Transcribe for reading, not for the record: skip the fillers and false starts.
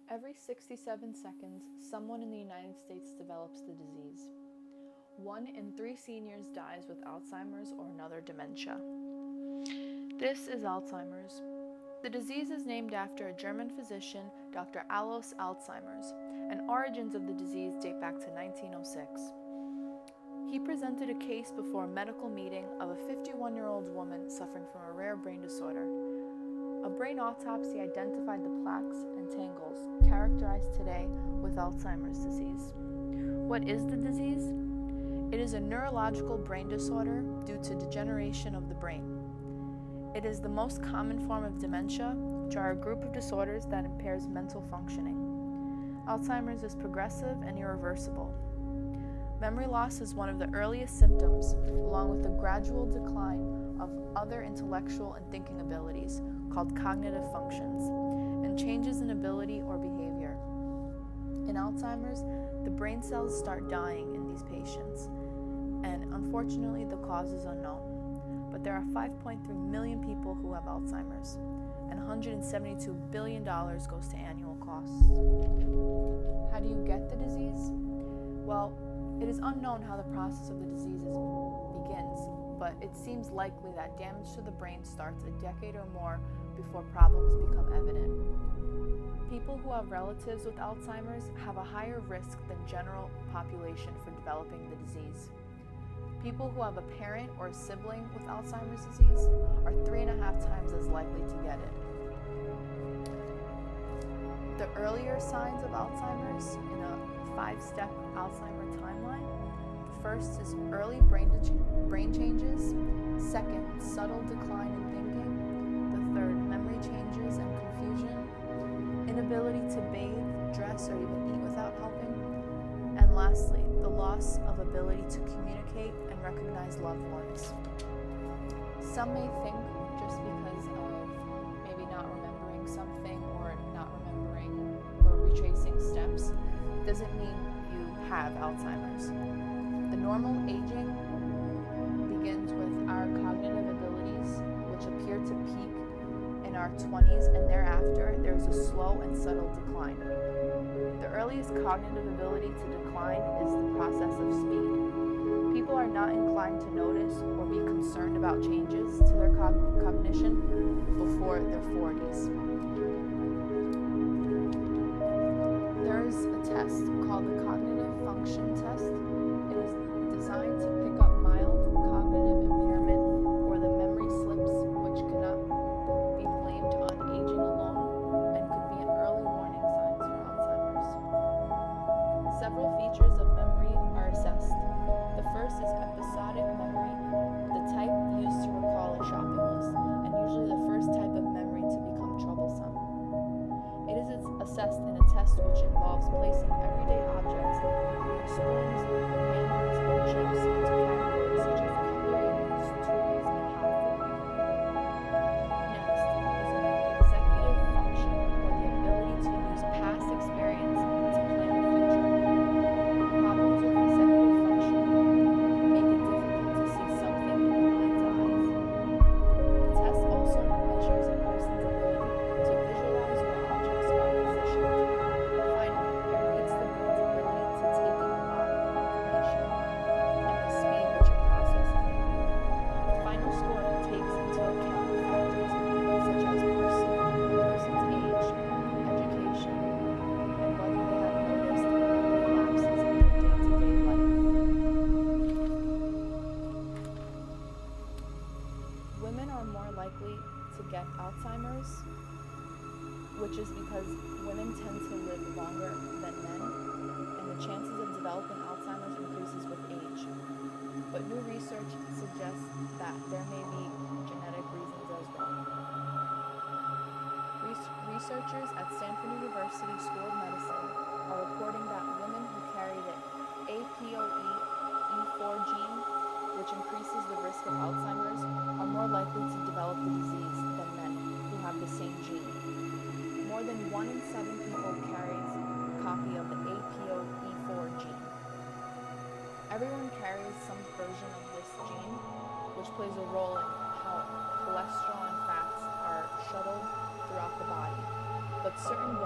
Every 67 seconds, someone in the United States develops the disease. 1 in 3 seniors dies with Alzheimer's or another dementia. This is Alzheimer's. The disease is named after a German physician, Dr. Alois Alzheimer's, and origins of the disease date back to 1906. He presented a case before a medical meeting of a 51-year-old woman suffering from a rare brain disorder. A brain autopsy identified the plaques and tangles characterized today with Alzheimer's disease. What is the disease? It is a neurological brain disorder due to degeneration of the brain. It is the most common form of dementia, which are a group of disorders that impairs mental functioning. Alzheimer's is progressive and irreversible. Memory loss is one of the earliest symptoms, along with the gradual decline of other intellectual and thinking abilities, called cognitive functions, and changes in ability or behavior. In Alzheimer's, the brain cells start dying in these patients, and unfortunately the cause is unknown. But there are 5.3 million people who have Alzheimer's, and $172 billion goes to annual costs. How do you get the disease? Well, it is unknown how the process of the disease begins, but it seems likely that damage to the brain starts a decade or more before problems become evident. People who have relatives with Alzheimer's have a higher risk than general population for developing the disease. People who have a parent or a sibling with Alzheimer's disease are 3.5 times as likely to get it. The earlier signs of Alzheimer's in a 5-step Alzheimer timeline. The first is early brain changes. Second, subtle decline in thinking. The third, memory changes and confusion. Inability to bathe, dress, or even eat without helping. And lastly, the loss of ability to communicate and recognize loved ones. Some may think just because of maybe not remembering something or not remembering or retracing steps doesn't mean you have Alzheimer's. The normal aging begins with our cognitive abilities, which appear to peak in our 20s, and thereafter there's a slow and subtle decline. The earliest cognitive ability to decline is the process of speed. People are not inclined to notice or be concerned about changes to their cognition before their 40s. There is a test called the Cognitive Function Test. It is designed to pick up mild cognitive impairment or the memory slips, which cannot be blamed on aging alone and could be an early warning signs for Alzheimer's. Several features of memory are assessed. The first is episodic memory, the type used to recall a shopping list, and usually the first type of memory to become troublesome. It is assessed in a test which involves placing everyday objects, including spoons, hammers, and chips, into categories such as cutlery, tools, and hot food. Next is an executive function, or the ability to use past experience to plan the future. Problems with executive function make it difficult to see something in the mind's eyes. The test also measures a person's ability to visualize where objects are positioned. Finally, it rates the brain's ability to take in a lot of information and the speed which it processes it. The final score takes into account factors such as the person's age, education, and whether they have noticed memory lapses in their day-to-day life. Women are more likely to get Alzheimer's, which is because women tend to live longer than men, and the chances of developing Alzheimer's increases with age. But new research suggests that there may be genetic reasons as well. Researchers at Stanford University School of Medicine are reporting that women who carry the APOE4 gene, which increases the risk of Alzheimer's, are more likely to develop the disease than men who have the same gene. More than 1 in 7 people carries a copy of the APOE4 gene. Everyone carries some version of this gene, which plays a role in how cholesterol and fats are shuttled throughout the body, but certain